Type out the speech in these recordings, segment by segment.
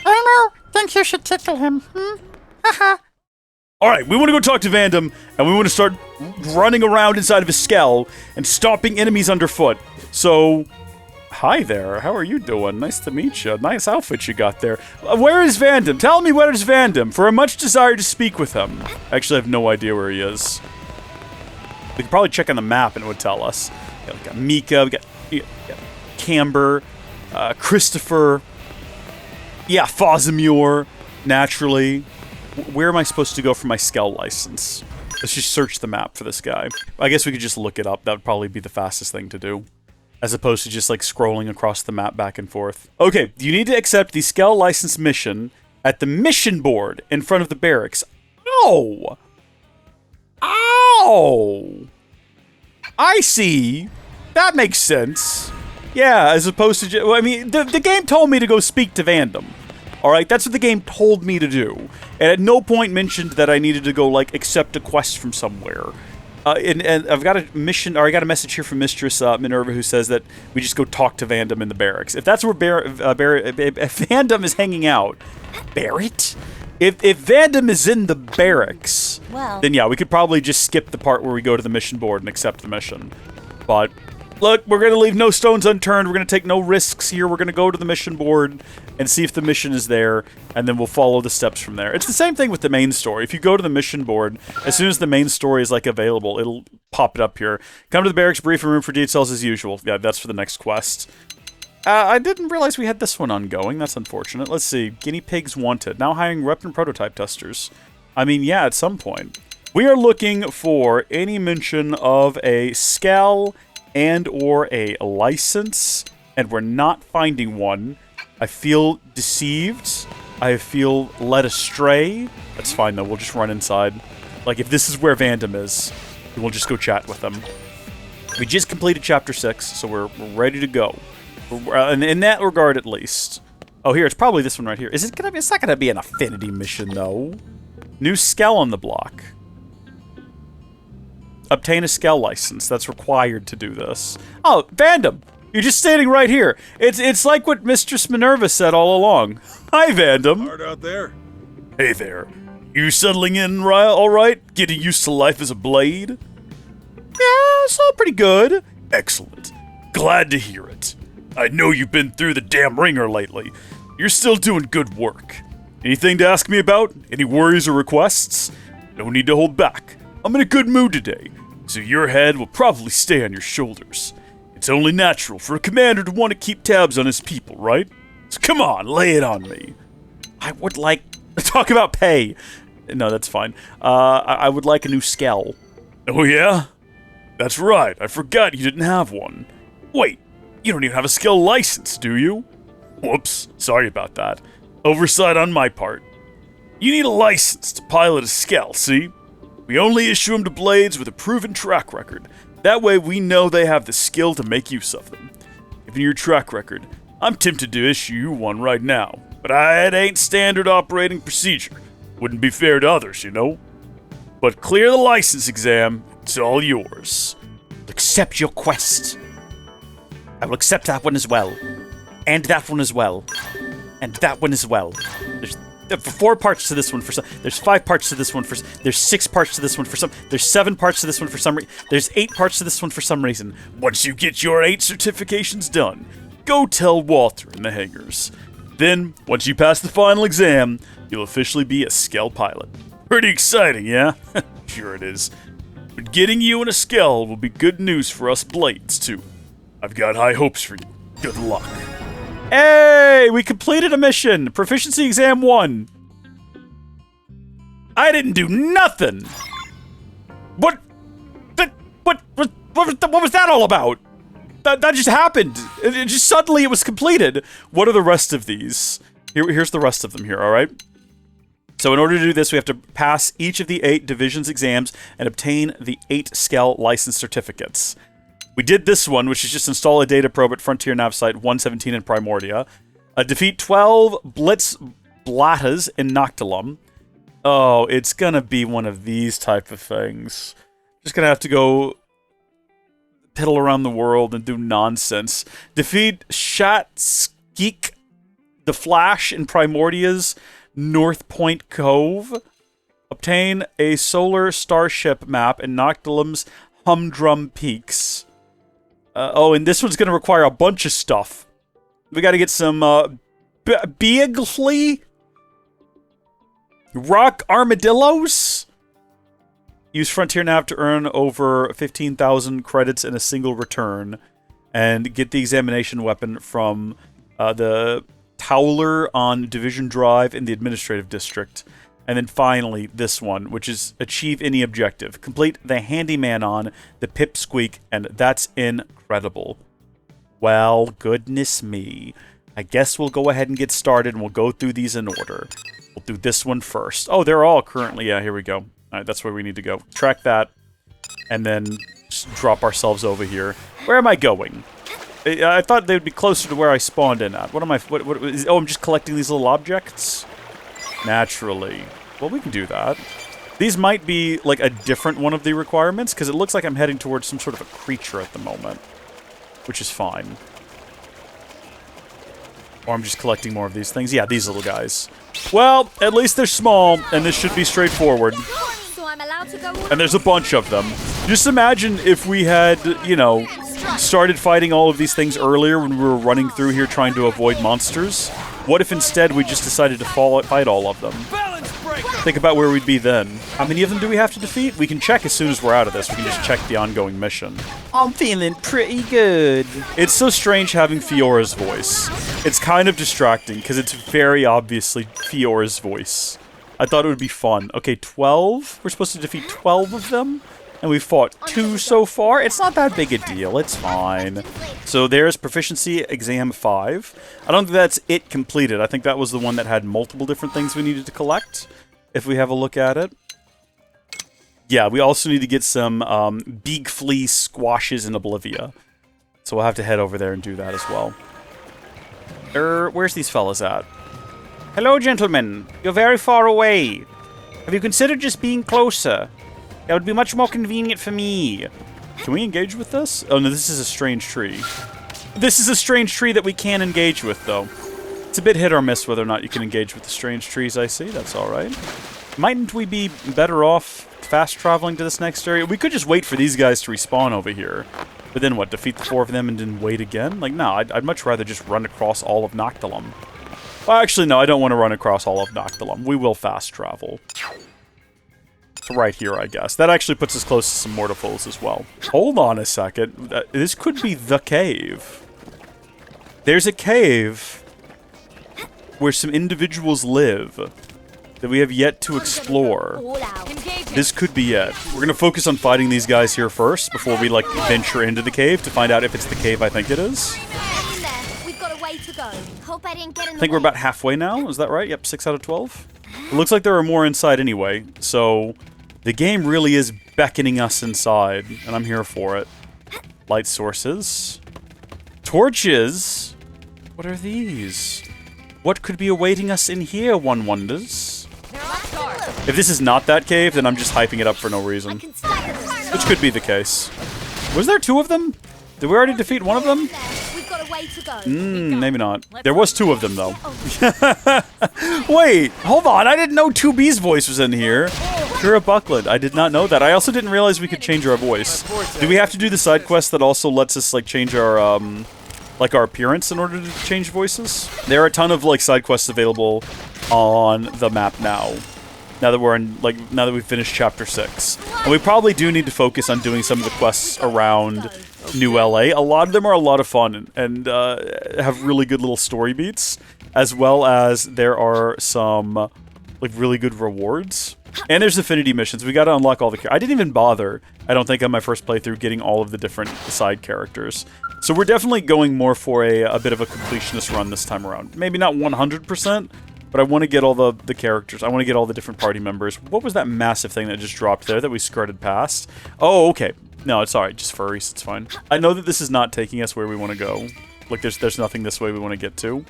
Elmo thinks you should tickle him. Haha. Alright, we want to go talk to Vandam, and we want to start running around inside of his Skell and stomping enemies underfoot. So, hi there, how are you doing? Nice to meet you. Nice outfit you got there. Where is Vandam? Tell me where is Vandam, for I much desire to speak with him. Actually, I have no idea where he is. We could probably check on the map and it would tell us. We got Mika, we got Camber, Christopher, yeah, Fozamure, naturally. Where am I supposed to go for my Skell license? Let's just search the map for this guy. I guess we could just look it up. That would probably be the fastest thing to do, as opposed to just like scrolling across the map back and forth. Okay, you need to accept the Skell license mission at the mission board in front of the barracks. Oh! Ow! I see. That makes sense. Yeah, as opposed to... Well, I mean, the game told me to go speak to Vandam. Alright, that's what the game told me to do. And at no point mentioned that I needed to go, like, accept a quest from somewhere. And I've got a mission, or I got a message here from Mistress Minerva who says that we just go talk to Vandam in the barracks. If that's where if Vandam is hanging out... Barrett? If Vandam is in the barracks, then yeah, we could probably just skip the part where we go to the mission board and accept the mission. But... Look, we're going to leave no stones unturned. We're going to take no risks here. We're going to go to the mission board and see if the mission is there, and then we'll follow the steps from there. It's the same thing with the main story. If you go to the mission board, as soon as the main story is, like, available, it'll pop it up here. Come to the barracks briefing room for details as usual. Yeah, that's for the next quest. I didn't realize we had this one ongoing. That's unfortunate. Let's see. Guinea pigs wanted. Now hiring weapon prototype testers. I mean, yeah, at some point. We are looking for any mention of a Skell and or a license, and we're not finding one. I feel deceived. I feel led astray. That's fine, though. We'll just run inside. Like, if this is where Vandam is, we'll just go chat with him. We just completed Chapter 6, so we're ready to go. In that regard, at least. Oh, here, it's probably this one right here. Is it gonna be? It's not gonna be an affinity mission, though. New Skell on the block. Obtain a Skell license. That's required to do this. Oh, Vandam! You're just standing right here. It's like what Mistress Minerva said all along. Hi, Vandam. Hard out there. Hey there. You settling in all right? Getting used to life as a blade? Yeah, it's all pretty good. Excellent. Glad to hear it. I know you've been through the damn ringer lately. You're still doing good work. Anything to ask me about? Any worries or requests? No need to hold back. I'm in a good mood today, so your head will probably stay on your shoulders. It's only natural for a commander to want to keep tabs on his people, right? So come on, lay it on me. I would like... Talk about pay. No, that's fine. I would like a new Skell. Oh yeah? That's right, I forgot you didn't have one. Wait, you don't even have a Skell license, do you? Whoops, sorry about that. Oversight on my part. You need a license to pilot a Skell, see? We only issue them to blades with a proven track record. That way we know they have the skill to make use of them. Given your track record, I'm tempted to issue you one right now. But it ain't standard operating procedure. Wouldn't be fair to others, you know? But clear the license exam, it's all yours. Accept your quest. I will accept that one as well. And that one as well. And that one as well. There's 4 parts to this one for some. There's 5 parts to this one for. There's 6 parts to this one for some. There's 7 parts to this one for some reason. There's 8 parts to this one for some reason. Once you get your 8 certifications done, go tell Walter in the hangars. Then, once you pass the final exam, you'll officially be a Skell pilot. Pretty exciting, yeah? Sure it is. But getting you in a Skell will be good news for us blades too. I've got high hopes for you. Good luck. Hey, we completed a mission. Proficiency Exam 1. I didn't do nothing. What was that all about? That just happened. It just suddenly it was completed. What are the rest of these? Here's the rest of them here, all right? So in order to do this, we have to pass each of the 8 divisions exams and obtain the 8 Skell license certificates. We did this one, which is just install a data probe at Frontier Nav Site 117 in Primordia. Defeat 12 Blitz Blattas in Noctilum. Oh, it's gonna be one of these type of things. Just gonna have to go piddle around the world and do nonsense. Defeat Shatskik The Flash in Primordia's North Point Cove. Obtain a solar starship map in Noctilum's Humdrum Peaks. And this one's going to require a bunch of stuff. We got to get some Beagleflea, rock armadillos. Use Frontier Nav to earn over 15,000 credits in a single return, and get the examination weapon from the Towler on Division Drive in the Administrative District. And then finally, this one, which is achieve any objective. Complete the Handyman on the Pipsqueak, and that's incredible. Well, goodness me. I guess we'll go ahead and get started, and we'll go through these in order. We'll do this one first. Oh, they're all currently... Yeah, here we go. All right, that's where we need to go. Track that, and then just drop ourselves over here. Where am I going? I thought they would be closer to where I spawned in at. What am I... Oh, I'm just collecting these little objects? Naturally. Well, we can do that. These might be, like, a different one of the requirements, because it looks like I'm heading towards some sort of a creature at the moment. Which is fine. Or I'm just collecting more of these things. Yeah, these little guys. Well, at least they're small, and this should be straightforward. So I'm allowed to go. And there's a bunch of them. Just imagine if we had, you know, started fighting all of these things earlier when we were running through here trying to avoid monsters. What if instead we just decided to fight all of them? Think about where we'd be then. How many of them do we have to defeat? We can check as soon as we're out of this. We can just check the ongoing mission. I'm feeling pretty good. It's so strange having Fiora's voice. It's kind of distracting because it's very obviously Fiora's voice. I thought it would be fun. Okay, 12? We're supposed to defeat 12 of them? And we've fought 2 so far. It's not that big a deal. It's fine. So there's Proficiency Exam 5. I don't think that's it completed. I think that was the one that had multiple different things we needed to collect, if we have a look at it. Yeah, we also need to get some Beak Flea squashes in Oblivia. So we'll have to head over there and do that as well. Where's these fellas at? Hello, gentlemen. You're very far away. Have you considered just being closer? That would be much more convenient for me. Can we engage with this? Oh, no, this is a strange tree. This is a strange tree that we can engage with, though. It's a bit hit or miss whether or not you can engage with the strange trees I see. That's all right. Mightn't we be better off fast traveling to this next area? We could just wait for these guys to respawn over here. But then what, defeat the 4 of them and then wait again? Like, no, I'd much rather just run across all of Noctilum. Well, actually, no, I don't want to run across all of Noctilum. We will fast travel. Right here, I guess. That actually puts us close to some Mortifoes as well. Hold on a second. This could be the cave. There's a cave where some individuals live that we have yet to explore. This could be it. We're going to focus on fighting these guys here first before we, like, venture into the cave to find out if it's the cave I think it is. I think we're about halfway now. Is that right? Yep, 6 out of 12. It looks like there are more inside anyway, so the game really is beckoning us inside, and I'm here for it. Light sources. Torches? What are these? What could be awaiting us in here, one wonders? If this is not that cave, then I'm just hyping it up for no reason. Which could be the case. Was there 2 of them? Did we already defeat one of them? Maybe not. There was 2 of them, though. Wait, hold on. I didn't know 2B's voice was in here. Kira Buckland. I did not know that. I also didn't realize we could change our voice. Do we have to do the side quest that also lets us, like, change our, like, our appearance in order to change voices? There are a ton of, like, side quests available on the map now. Now that we're in, like, now that we've finished Chapter 6. And we probably do need to focus on doing some of the quests around New LA. A lot of them are a lot of fun and have really good little story beats, as well as there are some, like, really good rewards. And there's affinity missions. We got to unlock all the I didn't even bother, I don't think, on my first playthrough getting all of the different side characters. So we're definitely going more for a bit of a completionist run this time around. Maybe not 100%, but I want to get all the characters. I want to get all the different party members. What was that massive thing that just dropped there that we skirted past? Oh, okay. No, it's alright. Just furries. It's fine. I know that this is not taking us where we want to go. Like, there's nothing this way we want to get to.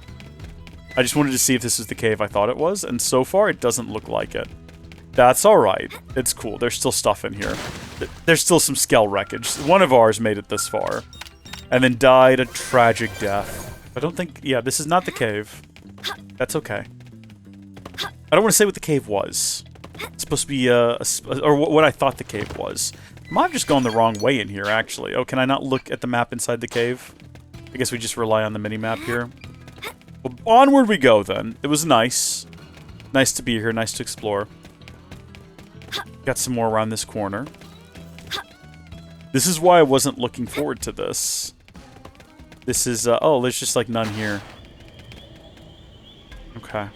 I just wanted to see if this is the cave I thought it was, and so far it doesn't look like it. That's alright. It's cool. There's still stuff in here. There's still some Skell wreckage. One of ours made it this far. And then died a tragic death. I don't think... Yeah, this is not the cave. That's okay. I don't want to say what the cave was. It's supposed to be, or what I thought the cave was. I might have just gone the wrong way in here, actually. Oh, can I not look at the map inside the cave? I guess we just rely on the mini-map here. Well, onward we go, then. It was nice. Nice to be here, nice to explore. Got some more around this corner. This is why I wasn't looking forward to this. This is, oh, there's just, like, none here. Okay.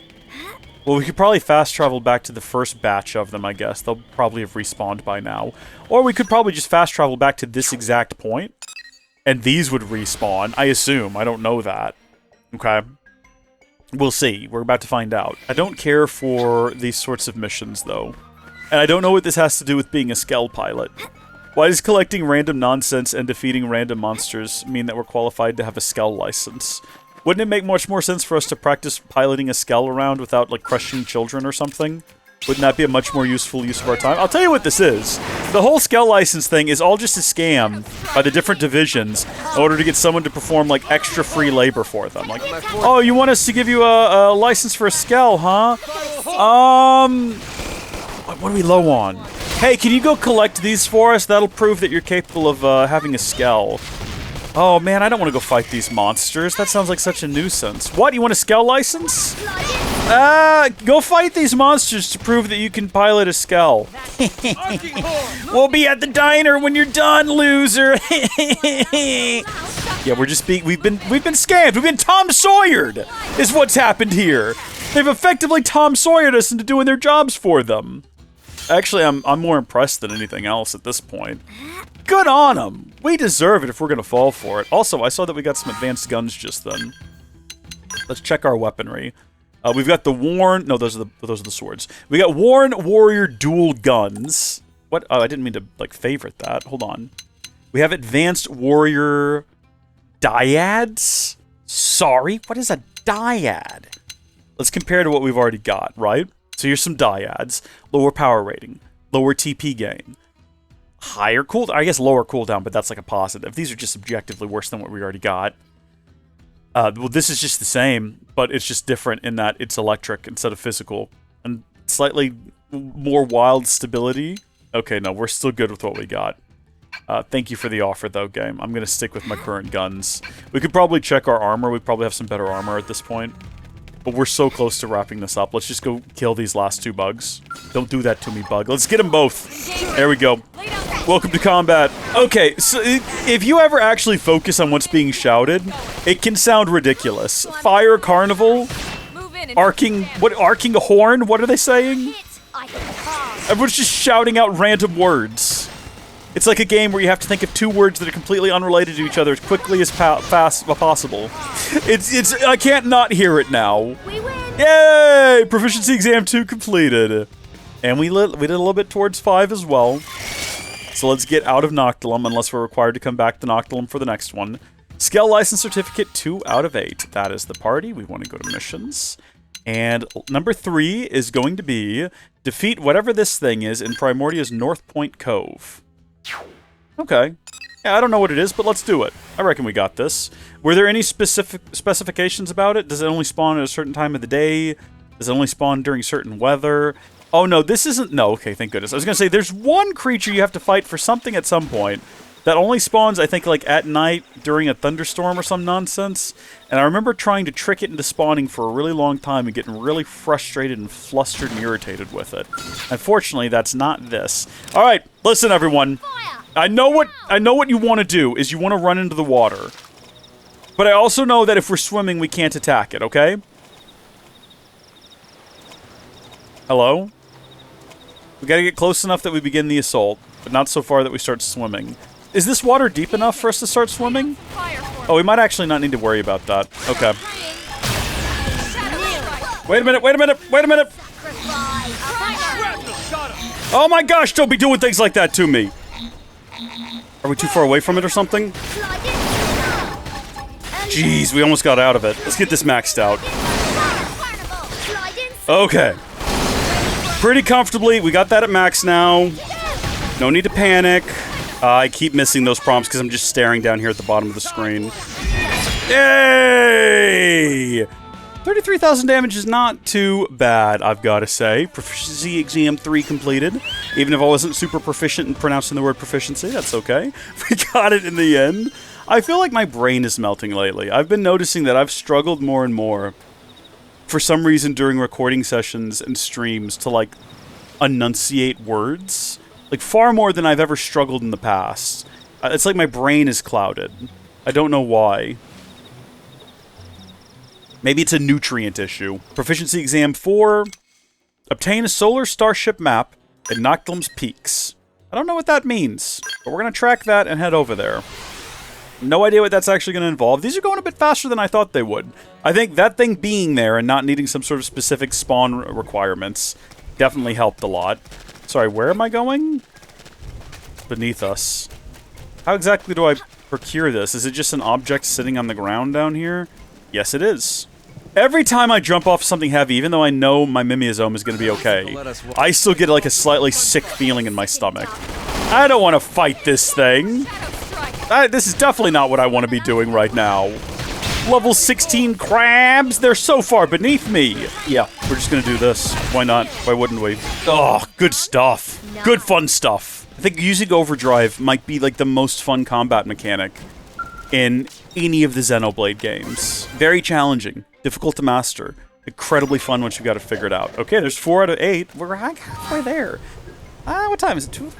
Well, we could probably fast travel back to the first batch of them, I guess. They'll probably have respawned by now. Or we could probably just fast travel back to this exact point, and these would respawn, I assume. I don't know that. Okay. We'll see. We're about to find out. I don't care for these sorts of missions, though. And I don't know what this has to do with being a Skell pilot. Why does collecting random nonsense and defeating random monsters mean that we're qualified to have a Skell license? Wouldn't it make much more sense for us to practice piloting a Skell around without, like, crushing children or something? Wouldn't that be a much more useful use of our time? I'll tell you what this is. The whole Skell license thing is all just a scam by the different divisions in order to get someone to perform, like, extra free labor for them. Like, oh, you want us to give you a license for a Skell, huh? What are we low on? Hey, can you go collect these for us? That'll prove that you're capable of having a Skell. Oh man, I don't want to go fight these monsters. That sounds like such a nuisance. What? You want a Skell license? Go fight these monsters to prove that you can pilot a Skell. We'll be at the diner when you're done, loser. Yeah, we've been scammed. We've been Tom Sawyered. Is what's happened here. They've effectively Tom Sawyered us into doing their jobs for them. Actually, I'm more impressed than anything else at this point. Good on them. We deserve it if we're gonna fall for it. Also, I saw that we got some advanced guns just then. Let's check our weaponry. We've got the worn. No, those are the swords. We got worn warrior dual guns. What? Oh, I didn't mean to like favorite that. Hold on. We have advanced warrior dyads. Sorry, what is a dyad? Let's compare to what we've already got, right? So here's some dyads. Lower power rating, lower TP gain, higher cooldown. I guess lower cooldown, but that's like a positive. These are just objectively worse than what we already got. Well, this is just the same, but it's just different in that it's electric instead of physical. And slightly more wild stability. Okay, no, we're still good with what we got. Thank you for the offer, though, game. I'm going to stick with my current guns. We could probably check our armor. We probably have some better armor at this point. But we're so close to wrapping this up. Let's just go kill these last two bugs. Don't do that to me, bug. Let's get them both. There we go. Welcome to combat. Okay, so if you ever actually focus on what's being shouted, it can sound ridiculous. Fire Carnival, arcing a horn, what are they saying? Everyone's just shouting out random words. It's like a game where you have to think of two words that are completely unrelated to each other as quickly as fast as possible. I can't not hear it now. We win. Yay! Proficiency Exam 2 completed. And we did a little bit towards 5 as well. So let's get out of Noctilum unless we're required to come back to Noctilum for the next one. Skell License Certificate 2 out of 8. That is the party. We want to go to missions. And number 3 is going to be defeat whatever this thing is in Primordia's North Point Cove. Okay. Yeah, I don't know what it is, but let's do it. I reckon we got this. Were there any specific specifications about it? Does it only spawn at a certain time of the day? Does it only spawn during certain weather? Oh, no, this isn't... No, okay, thank goodness. I was going to say, there's one creature you have to fight for something at some point that only spawns, I think, like, at night during a thunderstorm or some nonsense. And I remember trying to trick it into spawning for a really long time and getting really frustrated and flustered and irritated with it. Unfortunately, that's not this. All right, listen, everyone. I know what you want to do is you want to run into the water. But I also know that if we're swimming, we can't attack it, okay? Hello? We gotta get close enough that we begin the assault, but not so far that we start swimming. Is this water deep enough for us to start swimming? Oh, we might actually not need to worry about that. Okay. Wait a minute, wait a minute, wait a minute! Oh my gosh, don't be doing things like that to me! Are we too far away from it or something? Jeez, we almost got out of it. Let's get this maxed out. Okay. Pretty comfortably, we got that at max now. No need to panic. I keep missing those prompts because I'm just staring down here at the bottom of the screen. Yay! 33,000 damage is not too bad, I've got to say. Proficiency Exam 3 completed. Even if I wasn't super proficient in pronouncing the word proficiency, that's okay. We got it in the end. I feel like my brain is melting lately. I've been noticing that I've struggled more and more, for some reason during recording sessions and streams, to, like, enunciate words. Like, far more than I've ever struggled in the past. It's like my brain is clouded. I don't know why. Maybe it's a nutrient issue. Proficiency Exam 4. Obtain a solar starship map at Noctilum's Peaks. I don't know what that means, but we're going to track that and head over there. No idea what that's actually going to involve. These are going a bit faster than I thought they would. I think that thing being there and not needing some sort of specific spawn requirements definitely helped a lot. Sorry, where am I going? Beneath us. How exactly do I procure this? Is it just an object sitting on the ground down here? Yes, it is. Every time I jump off something heavy, even though I know my Mimiazome is going to be okay, I still get like a slightly sick feeling in my stomach. I don't want to fight this thing. This is definitely not what I want to be doing right now. Level 16 crabs, they're so far beneath me. Yeah, we're just going to do this. Why not? Why wouldn't we? Oh, good stuff. Good fun stuff. I think using Overdrive might be like the most fun combat mechanic in any of the Xenoblade games. Very challenging, difficult to master, incredibly fun once you got it figured out. Okay, there's 4 out of 8. We're halfway there. What time is it? 2? We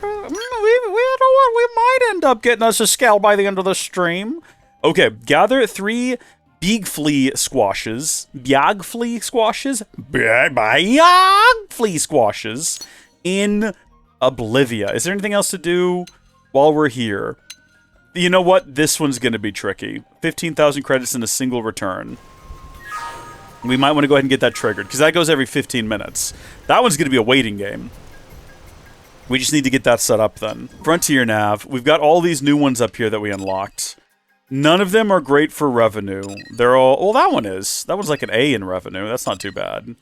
might end up getting us a Skell by the end of the stream. Okay, gather 3 Big Flea squashes. Biag Flea squashes? Biag Flea squashes in Oblivia. Is there anything else to do while we're here? You know what? This one's going to be tricky. 15,000 credits in a single return. We might want to go ahead and get that triggered, because that goes every 15 minutes. That one's going to be a waiting game. We just need to get that set up then. Frontier Nav. We've got all these new ones up here that we unlocked. None of them are great for revenue. They're all... Well, that one is. That one's like an A in revenue. That's not too bad.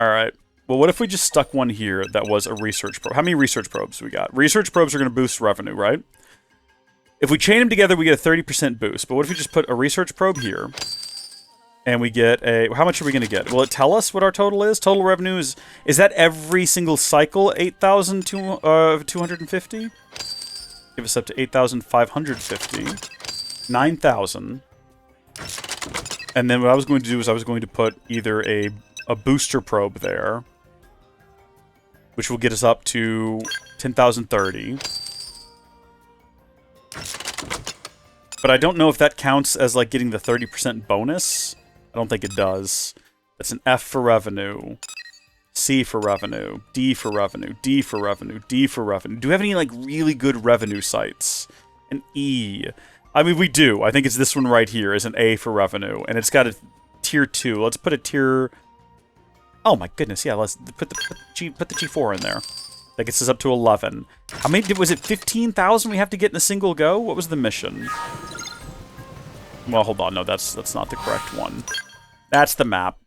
Alright. Well, what if we just stuck one here that was a research probe? How many research probes we got? Research probes are going to boost revenue, right? If we chain them together, we get a 30% boost. But what if we just put a research probe here? And we get a... How much are we going to get? Will it tell us what our total is? Total revenue is... Is that every single cycle 8,250? Give us up to 8,550. 9,000. And then what I was going to do is I was going to put either a booster probe there, which will get us up to 10,030. But I don't know if that counts as like getting the 30% bonus. I don't think it does. That's an F for revenue, C for revenue, D for revenue, D for revenue, D for revenue. Do we have any like really good revenue sites? An E. I mean, we do. I think it's this one right here is an A for revenue, and it's got a tier 2. Let's put a tier... Oh my goodness, yeah, let's put the G4 in there. That gets us up to 11. How many, was it 15,000 we have to get in a single go? What was the mission? Well, hold on, no, that's not the correct one. That's the map.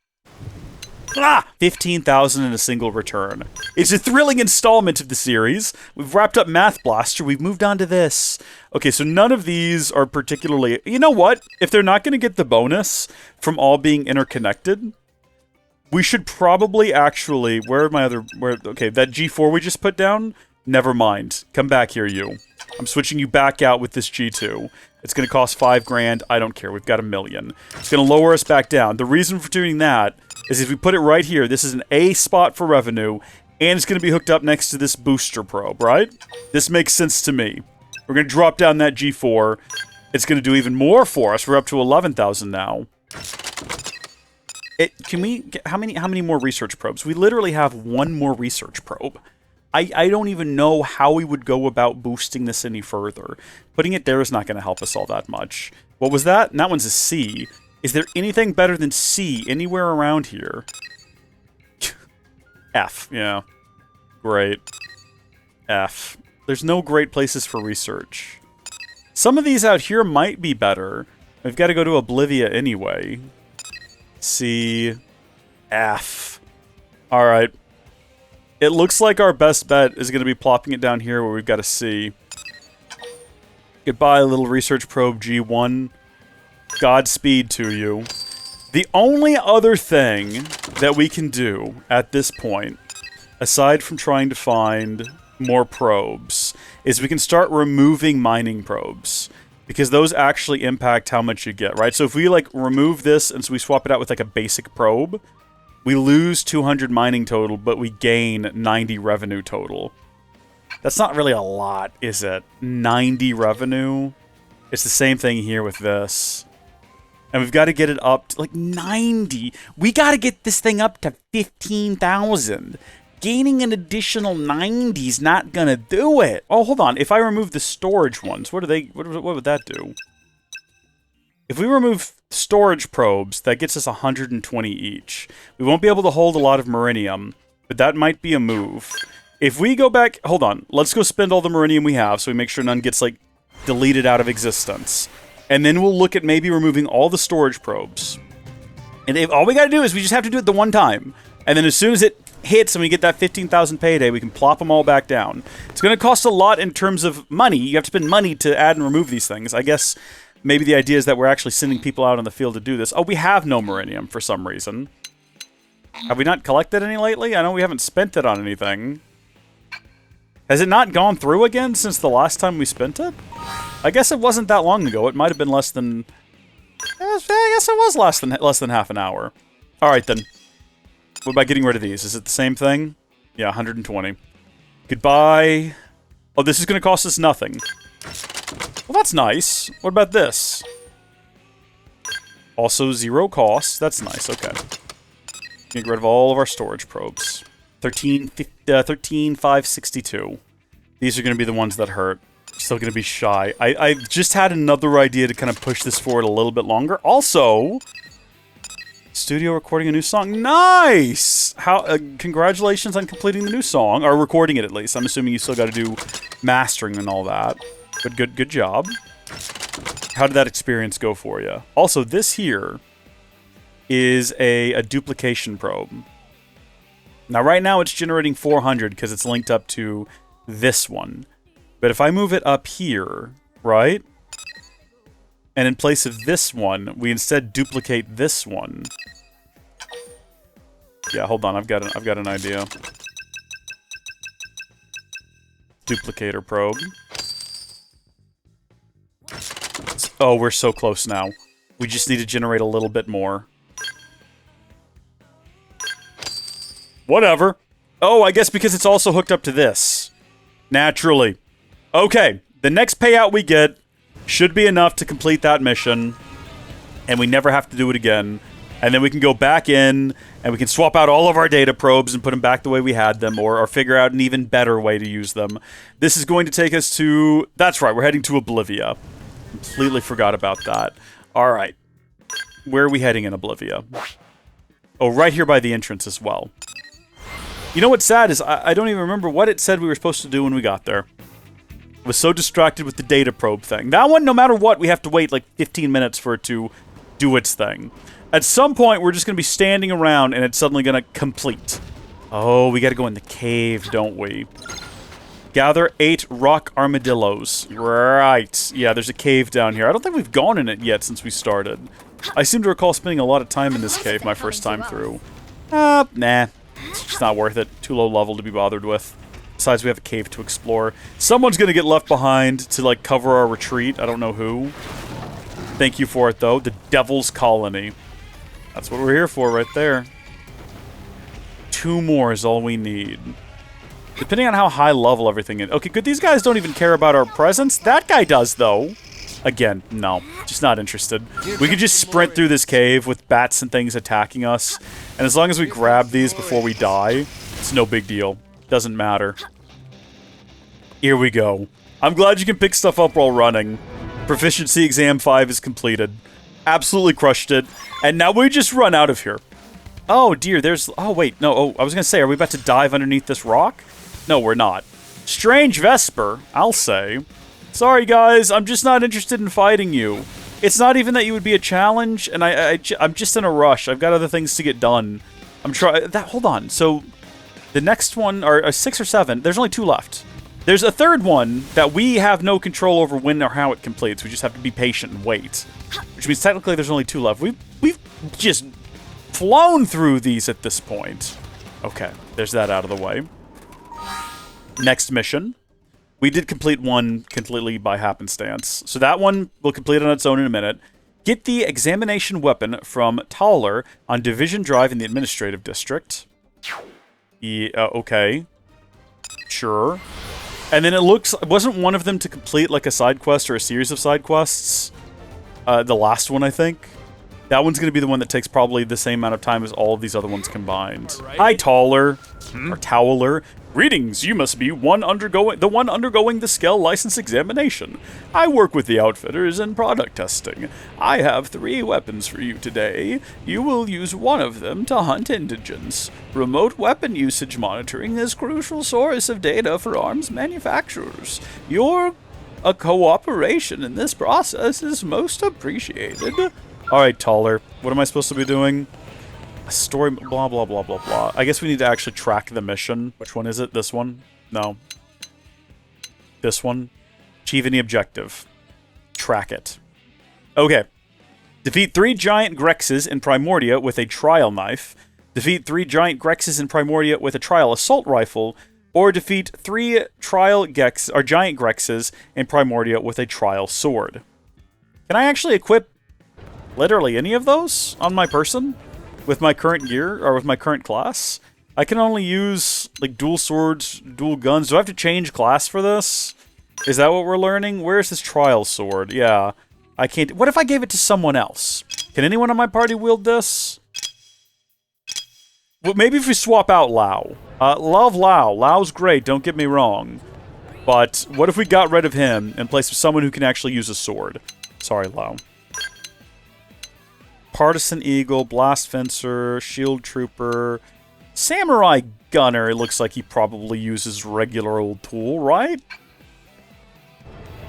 15,000 in a single return. It's a thrilling installment of the series. We've wrapped up Math Blaster. We've moved on to this. Okay, so none of these are particularly... You know what? If they're not going to get the bonus from all being interconnected, we should probably actually... Where are my other... Okay, that G4 we just put down? Never mind. Come back here, you. I'm switching you back out with this G2. It's going to cost 5 grand. I don't care. We've got 1 million. It's going to lower us back down. The reason for doing that is if we put it right here, this is an A spot for revenue, and it's going to be hooked up next to this booster probe, right? This makes sense to me. We're going to drop down that G4. It's going to do even more for us. We're up to 11,000 now. Can we get, how many more research probes? We literally have 1 more research probe. I don't even know how we would go about boosting this any further. Putting it there is not going to help us all that much. What was that? And that one's a C. Is there anything better than C anywhere around here? F, yeah. Great. F. There's no great places for research. Some of these out here might be better. We've got to go to Oblivia anyway. C. F. Alright. It looks like our best bet is going to be plopping it down here where we've got a C. Goodbye, little research probe G1. Godspeed to you. The only other thing that we can do at this point, aside from trying to find more probes, is we can start removing mining probes. Because those actually impact how much you get, right? So if we, like, remove this and so we swap it out with, like, a basic probe, we lose 200 mining total, but we gain 90 revenue total. That's not really a lot, is it? 90 revenue? It's the same thing here with this. And we've got to get it up to, like, 90. We got to get this thing up to 15,000. Gaining an additional 90 is not gonna do it. Oh, hold on. If I remove the storage ones, what would that do? If we remove storage probes, that gets us 120 each. We won't be able to hold a lot of Meridium, but that might be a move. If we go back... Hold on. Let's go spend all the Meridium we have so we make sure none gets, like, deleted out of existence. And then we'll look at maybe removing all the storage probes. And all we gotta do is we just have to do it the one time. And then as soon as it hits and we get that 15,000 payday, we can plop them all back down. It's going to cost a lot in terms of money. You have to spend money to add and remove these things. I guess maybe the idea is that we're actually sending people out on the field to do this. Oh, we have no Meridium for some reason. Have we not collected any lately? I know we haven't spent it on anything. Has it not gone through again since the last time we spent it? I guess it wasn't that long ago. It might have been less than... I guess it was less than half an hour. All right, then. What about getting rid of these? Is it the same thing? Yeah, 120. Goodbye. Oh, this is going to cost us nothing. Well, that's nice. What about this? Also 0 cost. That's nice. Okay. Get rid of all of our storage probes. 13,562. These are going to be the ones that hurt. Still going to be shy. I just had another idea to kind of push this forward a little bit longer. Also... Studio recording a new song. Nice! Congratulations on completing the new song. Or recording it, at least. I'm assuming you still got to do mastering and all that. But good job. How did that experience go for you? Also, this here is a duplication probe. Now, right now, it's generating 400 because it's linked up to this one. But if I move it up here, right? And in place of this one, we instead duplicate this one. Yeah, hold on. I've got an idea. Duplicator probe. Oh, we're so close now. We just need to generate a little bit more. Whatever. Oh, I guess because it's also hooked up to this. Naturally. Okay, the next payout we get should be enough to complete that mission, and we never have to do it again. And then we can go back in, and we can swap out all of our data probes and put them back the way we had them, or figure out an even better way to use them. This is going to take us to... That's right, we're heading to Oblivia. Completely forgot about that. All right. Where are we heading in Oblivia? Oh, right here by the entrance as well. You know what's sad is I don't even remember what it said we were supposed to do when we got there. I was so distracted with the data probe thing. That one, no matter what, we have to wait like 15 minutes for it to do its thing. At some point, we're just going to be standing around and it's suddenly going to complete. Oh, we got to go in the cave, don't we? Gather 8 rock armadillos. Right. Yeah, there's a cave down here. I don't think we've gone in it yet since we started. I seem to recall spending a lot of time in this cave my first time through. Nah. It's just not worth it. Too low level to be bothered with. Besides, we have a cave to explore. Someone's going to get left behind to, like, cover our retreat. I don't know who. Thank you for it, though. The Devil's Colony. That's what we're here for right there. 2 more is all we need. Depending on how high level everything is. Okay, good. These guys don't even care about our presence. That guy does, though. Again, no. Just not interested. We could just sprint through this cave with bats and things attacking us. And as long as we grab these before we die, it's no big deal. Doesn't matter. Here we go. I'm glad you can pick stuff up while running. Proficiency Exam 5 is completed. Absolutely crushed it. And now we just run out of here. Oh, dear, there's... Oh, wait, no, I was gonna say, are we about to dive underneath this rock? No, we're not. Strange Vesper, I'll say. Sorry, guys, I'm just not interested in fighting you. It's not even that you would be a challenge, and I'm just in a rush. I've got other things to get done. I'm trying... Hold on, so... The next one, or 6 or 7, there's only 2 left. There's a third one that we have no control over when or how it completes. We just have to be patient and wait. Which means technically there's only 2 left. We've just flown through these at this point. Okay, there's that out of the way. Next mission. We did complete one completely by happenstance. So that one we'll complete on its own in a minute. Get the examination weapon from Tauler on Division Drive in the Administrative District. Yeah, okay. Sure. And then it looks... Wasn't one of them to complete like a side quest or a series of side quests? The last one, I think. That one's going to be the one that takes probably the same amount of time as all of these other ones combined. Right. Hi, Tauler. Or Towler. Greetings, you must be the one undergoing the Skell license examination. I work with the outfitters in product testing. I have 3 weapons for you today. You will use one of them to hunt indigents. Remote weapon usage monitoring is a crucial source of data for arms manufacturers. Your cooperation in this process is most appreciated. Alright, Tauler, what am I supposed to be doing? Story, blah, blah, blah, blah, blah. I guess we need to actually track the mission. Which one is it? This one? No. This one? Achieve any objective. Track it. Okay. Defeat 3 giant Grexes in Primordia with a trial knife. Defeat 3 giant Grexes in Primordia with a trial assault rifle. Or defeat 3 giant Grexes in Primordia with a trial sword. Can I actually equip literally any of those on my person? With my current gear, or with my current class? I can only use, like, dual swords, dual guns. Do I have to change class for this? Is that what we're learning? Where's this trial sword? Yeah. I can't... What if I gave it to someone else? Can anyone on my party wield this? Well, maybe if we swap out Lao. Love Lao. Lao's great, don't get me wrong. But what if we got rid of him in place of someone who can actually use a sword? Sorry, Lao. Partisan Eagle, Blast Fencer, Shield Trooper, Samurai Gunner. It looks like he probably uses regular old tool, right?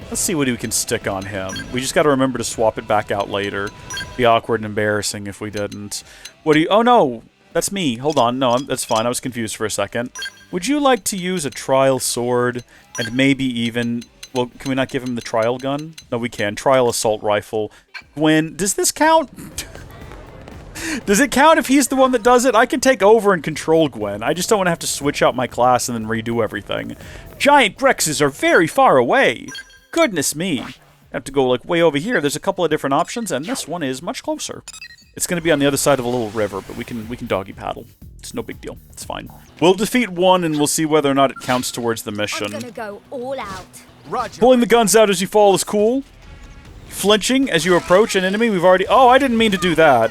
Let's see what we can stick on him. We just got to remember to swap it back out later. Be awkward and embarrassing if we didn't. What do you... Oh, no. That's me. Hold on. No, that's fine. I was confused for a second. Would you like to use a trial sword and maybe even... Well, can we not give him the trial gun? No, we can. Trial assault rifle. Gwen, does this count? Does it count if he's the one that does it? I can take over and control Gwen. I just don't want to have to switch out my class and then redo everything. Giant Grexes are very far away. Goodness me. I have to go like way over here. There's a couple of different options, and this one is much closer. It's going to be on the other side of a little river, but we can doggy paddle. It's no big deal. It's fine. We'll defeat one, and we'll see whether or not it counts towards the mission. I'm gonna go all out. Roger. Pulling the guns out as you fall is cool. Flinching as you approach an enemy. We've already... Oh, I didn't mean to do that.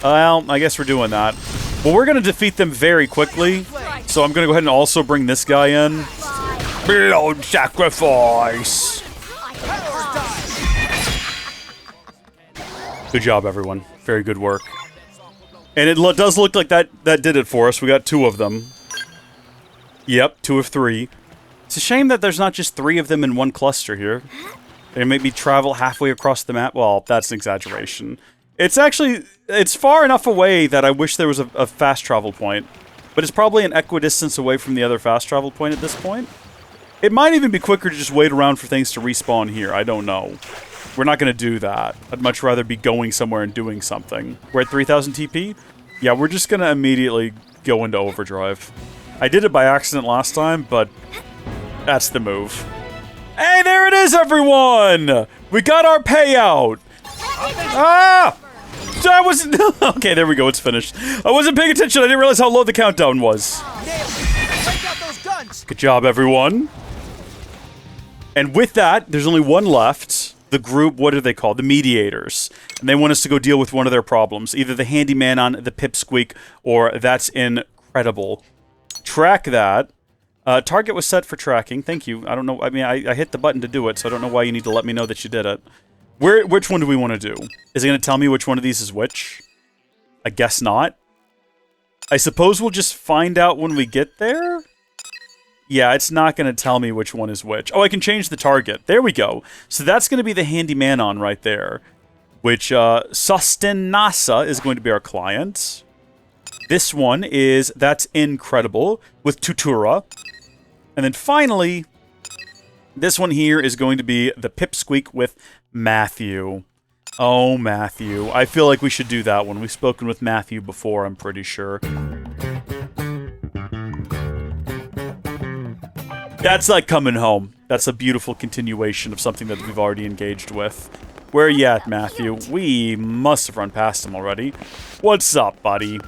Well, I guess we're doing that. Well, we're going to defeat them very quickly. So I'm going to go ahead and also bring this guy in. Blood sacrifice. Good job, everyone. Very good work. And it does look like that did it for us. We got 2 of them. Yep, 2 of 3. It's a shame that there's not just 3 of them in one cluster here. They maybe travel halfway across the map. Well, that's an exaggeration. It's far enough away that I wish there was a fast travel point. But it's probably an equidistance away from the other fast travel point at this point. It might even be quicker to just wait around for things to respawn here. I don't know. We're not going to do that. I'd much rather be going somewhere and doing something. We're at 3000 TP? Yeah, we're just going to immediately go into overdrive. I did it by accident last time, but that's the move. Hey, there it is, everyone! We got our payout! Ah! I wasn't... Okay, there we go, it's finished. I wasn't paying attention, I didn't realize how low the countdown was. Good job, everyone. And with that, there's only one left. The group, what are they called? The Mediators. And they want us to go deal with one of their problems. Either the Handyman on the Pipsqueak, or That's Incredible. Track that. Target was set for tracking. Thank you. I don't know. I mean, I hit the button to do it, so I don't know why you need to let me know that you did it. Which one do we want to do? Is it going to tell me which one of these is which? I guess not. I suppose we'll just find out when we get there? Yeah, it's not going to tell me which one is which. Oh, I can change the target. There we go. So that's going to be the Handyman on right there. Which, Sustenasa is going to be our client. This one is That's Incredible with Tutura. And then finally, this one here is going to be the Pipsqueak with Matthew. Oh, Matthew. I feel like we should do that one. We've spoken with Matthew before, I'm pretty sure. That's like coming home. That's a beautiful continuation of something that we've already engaged with. Where are you at, Matthew? We must have run past him already. What's up, buddy?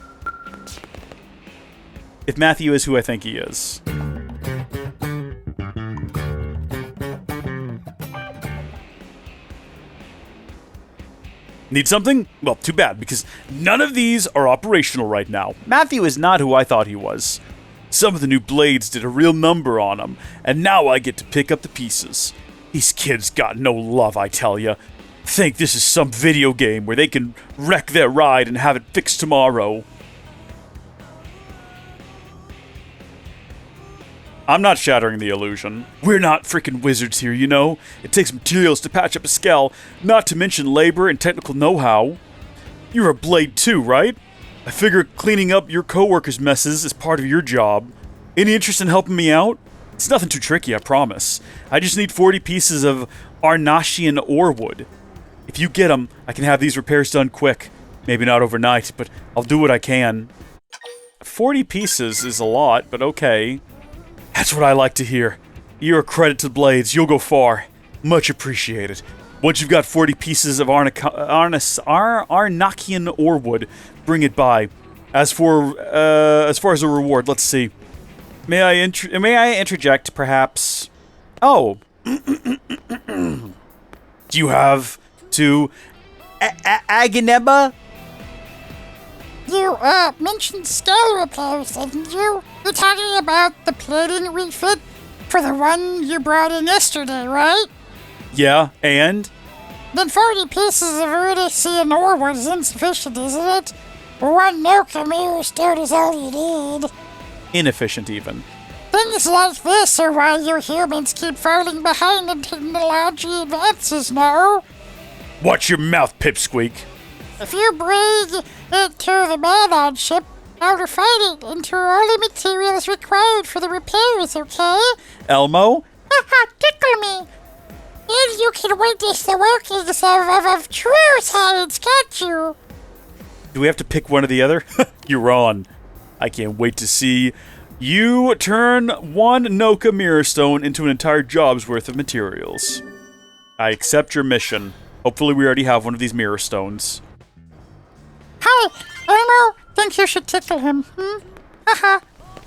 If Matthew is who I think he is. Need something? Well, too bad, because none of these are operational right now. Matthew is not who I thought he was. Some of the new blades did a real number on him, and now I get to pick up the pieces. These kids got no love, I tell ya. Think this is some video game where they can wreck their ride and have it fixed tomorrow. I'm not shattering the illusion. We're not freaking wizards here, you know? It takes materials to patch up a Skell, not to mention labor and technical know-how. You're a blade too, right? I figure cleaning up your coworkers' messes is part of your job. Any interest in helping me out? It's nothing too tricky, I promise. I just need 40 pieces of Arnashian ore wood. If you get them, I can have these repairs done quick. Maybe not overnight, but I'll do what I can. 40 pieces is a lot, but okay. That's what I like to hear. You're a credit to Blades. You'll go far. Much appreciated. Once you've got 40 pieces of Arnakian ore wood, bring it by. As far as a reward, let's see. May I interject, perhaps? Oh. Do you have to Aganeba? You, mentioned Skell repairs, didn't you? You're talking about the plating refit for the one you brought in yesterday, right? Yeah, and? Then 40 pieces of Iridian ore wood is insufficient, isn't it? One Nokamir stone is all you need. Inefficient, even. Things like this are why you humans keep falling behind in technology advances, no? Watch your mouth, Pipsqueak. If you bring it to the man-on ship, I'll refine it into all the materials required for the repairs, okay? Elmo? Haha, tickle me! And you can witness the workings of true science, can't you? Do we have to pick one or the other? You're on. I can't wait to see you turn one Noka Mirror Stone into an entire job's worth of materials. I accept your mission. Hopefully we already have one of these Mirror Stones. Hi, Elmo. Think you should tickle him, Haha.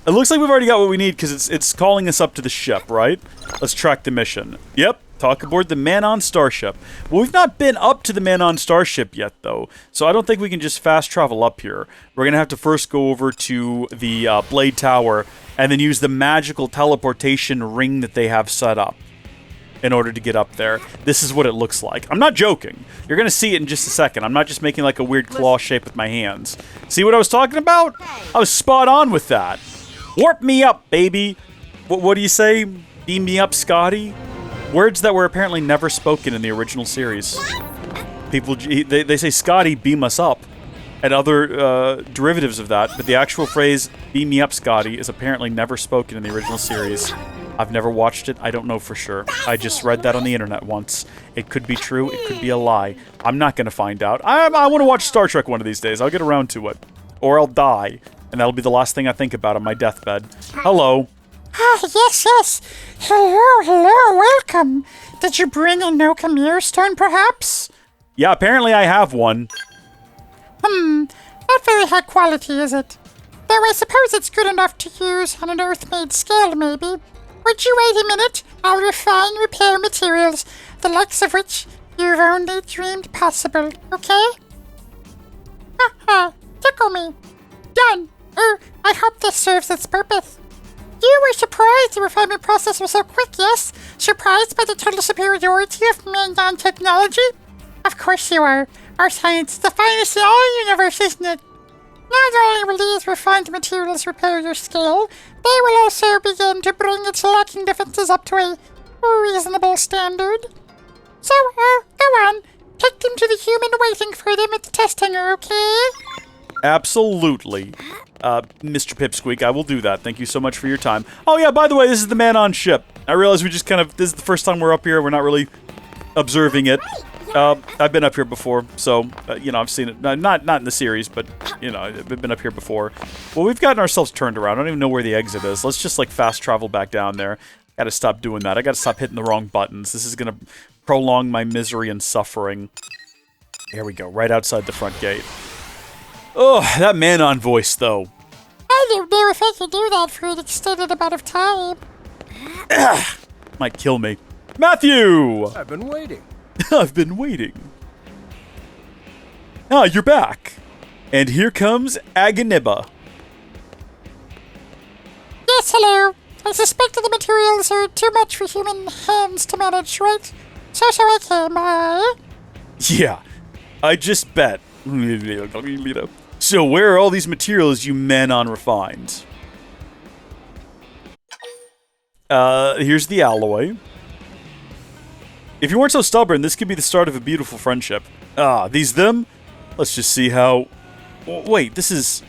It looks like we've already got what we need because it's calling us up to the ship, right? Let's track the mission. Yep, talk aboard the Man-on Starship. Well, we've not been up to the Man-on Starship yet, though, so I don't think we can just fast travel up here. We're going to have to first go over to the Blade Tower and then use the magical teleportation ring that they have set up in order to get up there. This is what it looks like. I'm not joking. You're going to see it in just a second. I'm not just making like a weird claw shape with my hands. See what I was talking about? I was spot on with that. Warp me up, baby. What do you say? Beam me up, Scotty? Words that were apparently never spoken in the original series. People, they say, Scotty, beam us up, and other derivatives of that, but the actual phrase, beam me up, Scotty, is apparently never spoken in the original series. I've never watched it. I don't know for sure. I just read that on the internet once. It could be true. It could be a lie. I'm not going to find out. I want to watch Star Trek one of these days. I'll get around to it. Or I'll die. And that'll be the last thing I think about on my deathbed. Hello. Ah, yes. Hello, welcome. Did you bring a Nokamir stone, perhaps? Yeah, apparently I have one. Not very high quality, is it? Though I suppose it's good enough to use on an Earth-made scale, maybe. Would you wait a minute? I'll refine repair materials, the likes of which you've only dreamed possible, okay? Haha, tickle me. Done. I hope this serves its purpose. You were surprised the refinement process was so quick, yes? Surprised by the total superiority of man-on technology? Of course you are. Our science is the finest in all the universe, isn't it? Not only will these refined materials repair your scale, they will also begin to bring its lacking defenses up to a reasonable standard. So, go on. Take them to the human waiting for them at the test hangar, okay? Absolutely. Mr. Pipsqueak, I will do that. Thank you so much for your time. Oh yeah, by the way, this is the Man-on ship. I realize we just this is the first time we're up here. We're not really observing it. I've been up here before, so, you know, I've seen it. Not in the series, but, you know, I've been up here before. Well, we've gotten ourselves turned around. I don't even know where the exit is. Let's just, like, fast travel back down there. Gotta stop doing that. I gotta stop hitting the wrong buttons. This is gonna prolong my misery and suffering. There we go, right outside the front gate. Oh, that Manon voice, though. I don't know if I can do that for an extended amount of time. Might kill me. Matthew! I've been waiting. I've been waiting. Ah, you're back. And here comes Aganiba. Yes, hello. I suspect the materials are too much for human hands to manage, right? So I came, Yeah, I just bet. So where are all these materials you Manon refined? Here's the alloy. If you weren't so stubborn, this could be the start of a beautiful friendship. Ah, these them? Let's just see how... Wait, this is...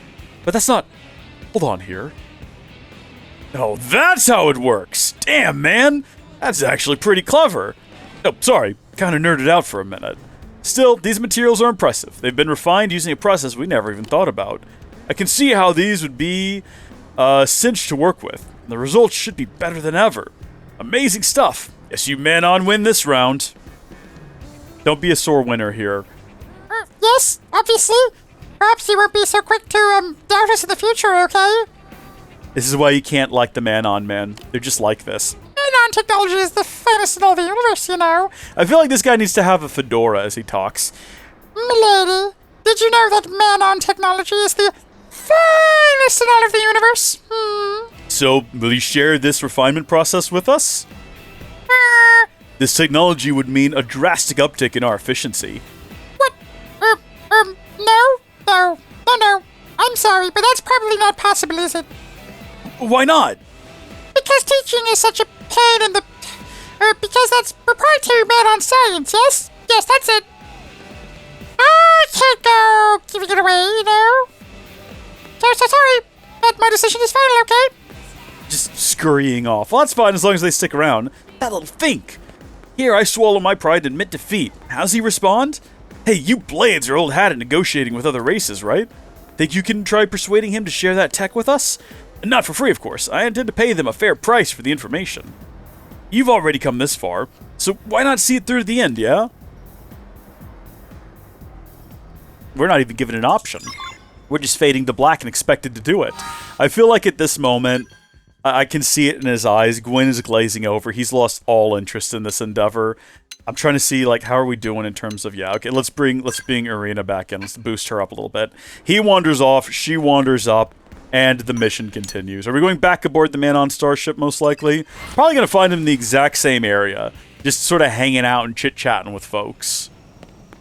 But that's not... Hold on here. Oh, that's how it works! Damn, man! That's actually pretty clever. Oh, sorry. Kinda nerded out for a minute. Still, these materials are impressive. They've been refined using a process we never even thought about. I can see how these would be a cinch to work with. The results should be better than ever. Amazing stuff. Yes, you Manon win this round. Don't be a sore winner here. yes, obviously. Perhaps you won't be so quick to, doubt us in the future, okay? This is why you can't like the Manon, man. They're just like this. Manon technology is the finest in all the universe, you know. I feel like this guy needs to have a fedora as he talks. Milady, did you know that Manon technology is the finest in all of the universe? So, will you share this refinement process with us? This technology would mean a drastic uptick in our efficiency. What? No. I'm sorry, but that's probably not possible, is it? Why not? Because teaching is such a pain in the... because that's proprietary Manon science, yes? Yes, that's it. I can't go giving it away, you know? So sorry, but my decision is final, okay? Just scurrying off. Well, that's fine as long as they stick around. That little think. Here, I swallow my pride and admit defeat. How's he respond? Hey, you Blades are old hat at negotiating with other races, right? Think you can try persuading him to share that tech with us? Not for free, of course. I intend to pay them a fair price for the information. You've already come this far, so why not see it through to the end, yeah? We're not even given an option. We're just fading to black and expected to do it. I feel like at this moment, I can see it in his eyes. Gwen is glazing over. He's lost all interest in this endeavor. I'm trying to see, like, how are we doing in terms of, yeah, okay, let's bring Irina back in. Let's boost her up a little bit. He wanders off, she wanders up, and the mission continues. Are we going back aboard the Manon starship, most likely? Probably going to find him in the exact same area, just sort of hanging out and chit-chatting with folks.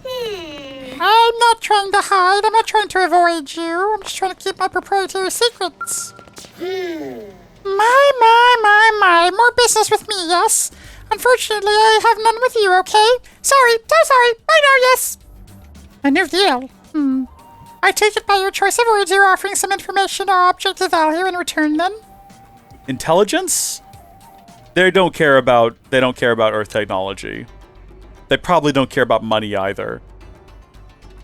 I'm not trying to hide. I'm not trying to avoid you. I'm just trying to keep my proprietary secrets. My. More business with me, yes? Unfortunately, I have none with you, okay? Sorry, so sorry. Bye now, yes. A new deal. I take it by your choice of words you're offering some information or object of value in return, then? Intelligence? They don't care about Earth technology. They probably don't care about money either.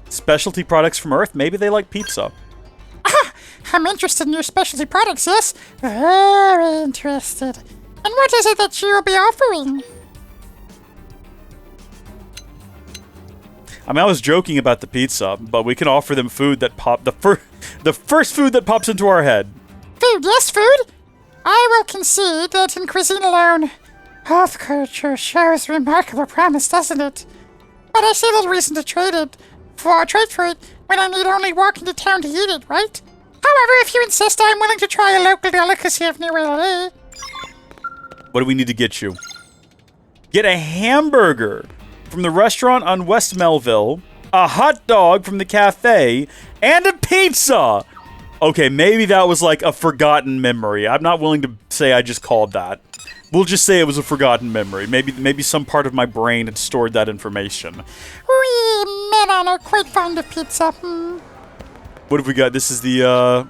Specialty products from Earth? Maybe they like pizza. I'm interested in your specialty products, yes? Very interested. And what is it that you'll be offering? I mean, I was joking about the pizza, but we can offer them food that the first food that pops into our head. Food, yes, food? I will concede that in cuisine alone, Earth culture shows remarkable promise, doesn't it? But I see little reason to trade for it when I need only walk into town to eat it, right? However, if you insist, I'm willing to try a local delicacy of New Italy. What do we need to get you? Get a hamburger from the restaurant on West Melville, a hot dog from the cafe, and a pizza! Okay, maybe that was like a forgotten memory. I'm not willing to say I just called that. We'll just say it was a forgotten memory. Maybe some part of my brain had stored that information. We men are quite fond of pizza. What have we got? This is the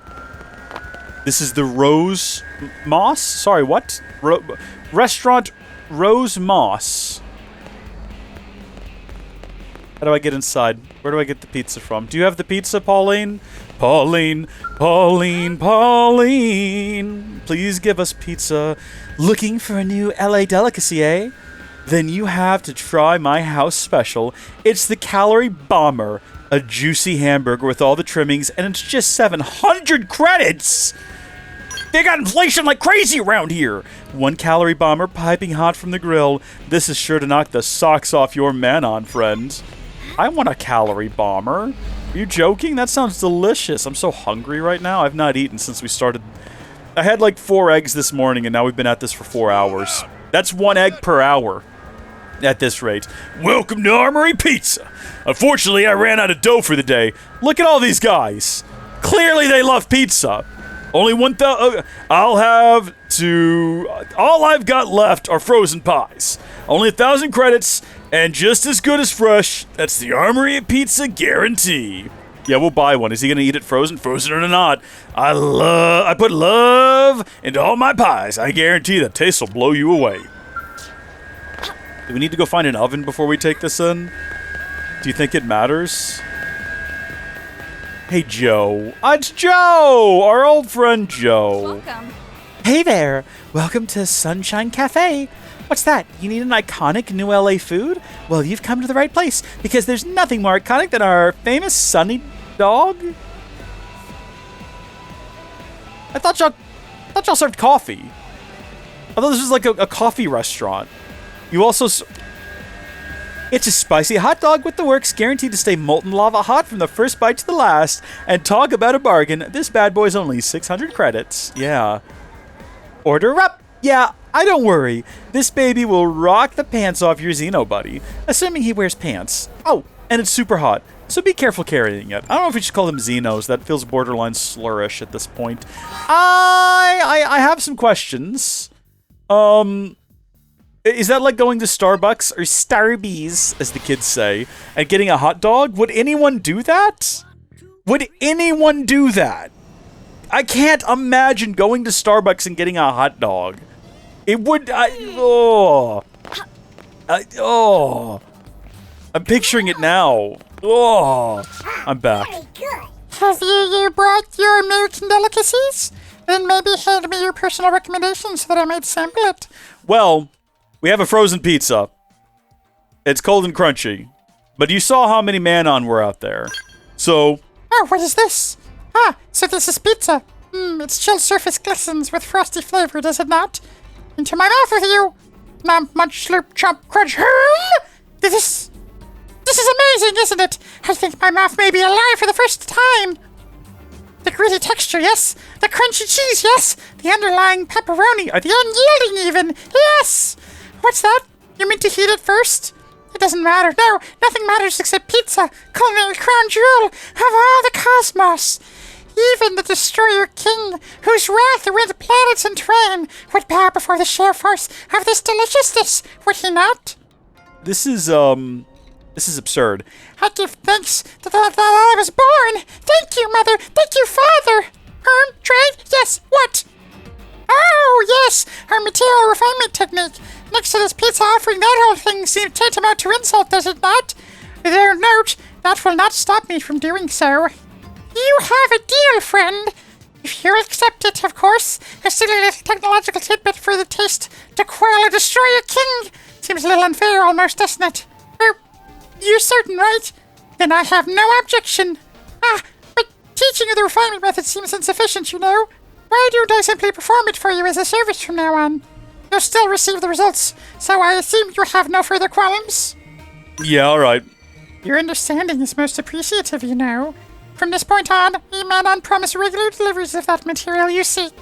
Rose Moss? Sorry, what? Restaurant Rose Moss. How do I get inside? Where do I get the pizza from? Do you have the pizza, Pauline? Pauline, Pauline, Pauline. Please give us pizza. Looking for a new LA delicacy, eh? Then you have to try my house special. It's the Calorie Bomber. A juicy hamburger with all the trimmings, and it's just 700 credits! They got inflation like crazy around here! 1 Calorie Bomber piping hot from the grill. This is sure to knock the socks off your man-on, friend. I want a Calorie Bomber. Are you joking? That sounds delicious. I'm so hungry right now. I've not eaten since we started. I had like 4 eggs this morning, and now we've been at this for 4 hours. That's 1 egg per hour. At this rate. Welcome to Armory Pizza. Unfortunately, I ran out of dough for the day. Look at all these guys. Clearly they love pizza. Only 1,000. I'll have to. All I've got left are frozen pies. Only 1,000 credits, and just as good as fresh. That's the Armory Pizza guarantee. Yeah, we'll buy one. Is he gonna eat it frozen? Frozen or not? I put love into all my pies. I guarantee the taste will blow you away. Do we need to go find an oven before we take this in? Do you think it matters? Hey, Joe. It's Joe! Our old friend Joe. Welcome. Hey there. Welcome to Sunshine Cafe. What's that? You need an iconic new LA food? Well, you've come to the right place, because there's nothing more iconic than our famous Sunny Dog. I thought y'all served coffee. I thought this was like a coffee restaurant. You also... It's a spicy hot dog with the works, guaranteed to stay molten lava hot from the first bite to the last. And talk about a bargain, this bad boy's only 600 credits. Yeah. Order up! Yeah, I don't worry. This baby will rock the pants off your Xeno buddy, assuming he wears pants. Oh, and it's super hot, so be careful carrying it. I don't know if we should call them Xenos. That feels borderline slurish at this point. I have some questions. Is that like going to Starbucks or Starbies, as the kids say, and getting a hot dog? Would anyone do that? Would anyone do that? I can't imagine going to Starbucks and getting a hot dog. It would... I'm picturing it now. Oh, I'm back. Have you brought your American delicacies? Then maybe hand me your personal recommendations so that I might sample it. Well, we have a frozen pizza. It's cold and crunchy. But you saw how many man-on were out there. So... Oh, what is this? Ah, so this is pizza. Its chilled surface glistens with frosty flavor, does it not? Into my mouth with you. Nom, munch, slurp, chomp, crunch. This is amazing, isn't it? I think my mouth may be alive for the first time. The gritty texture, yes. The crunchy cheese, yes. The underlying pepperoni, or the unyielding even, yes. What's that? You meant to heat it first? It doesn't matter. No, nothing matters except pizza, culinary crown jewel of all the cosmos. Even the Destroyer King, whose wrath rent planets and train, would bow before the sheer force of this deliciousness, would he not? This is absurd. I give thanks that I was born. Thank you, Mother. Thank you, Father. Trade? Yes, what? Oh, yes, our material refinement technique. Next to this pizza offering, that whole thing seems tantamount to insult, does it not? There, note, that will not stop me from doing so. You have a deal, friend. If you'll accept it, of course. A silly little technological tidbit for the taste to quell a Destroyer King. Seems a little unfair almost, doesn't it? You're certain, right? Then I have no objection. But teaching you the refinement method seems insufficient, you know. Why don't I simply perform it for you as a service from now on? You'll still receive the results, so I assume you have no further qualms? Yeah, alright. Your understanding is most appreciative, you know. From this point on, me man-on promise regular deliveries of that material you seek.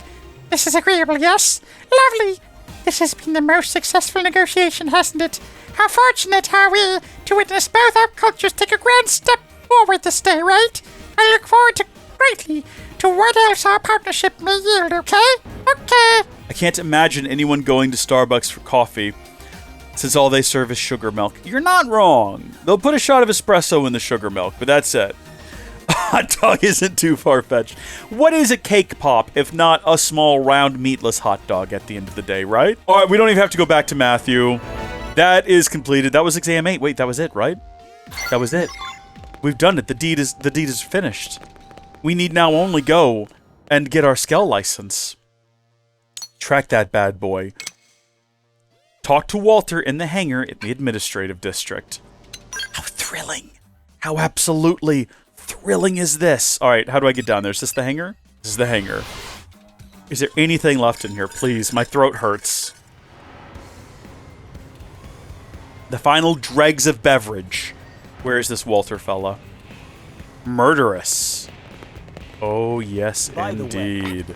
This is agreeable, yes? Lovely! This has been the most successful negotiation, hasn't it? How fortunate are we to witness both our cultures take a grand step forward this day, right? I look forward greatly to what else our partnership may yield, okay? Okay! I can't imagine anyone going to Starbucks for coffee, since all they serve is sugar milk. You're not wrong. They'll put a shot of espresso in the sugar milk, but that's it. Hot dog isn't too far-fetched. What is a cake pop if not a small, round, meatless hot dog at the end of the day, right? All right, we don't even have to go back to Matthew. That is completed. That was exam 8. Wait, that was it, right? That was it. We've done it. The deed is finished. We need now only go and get our Skell license. Track that bad boy. Talk to Walter in the hangar in the administrative district. How thrilling. How absolutely thrilling is this? Alright, how do I get down there? Is this the hangar? This is the hangar. Is there anything left in here? Please, my throat hurts. The final dregs of beverage. Where is this Walter fella? Murderous. Oh, yes, indeed.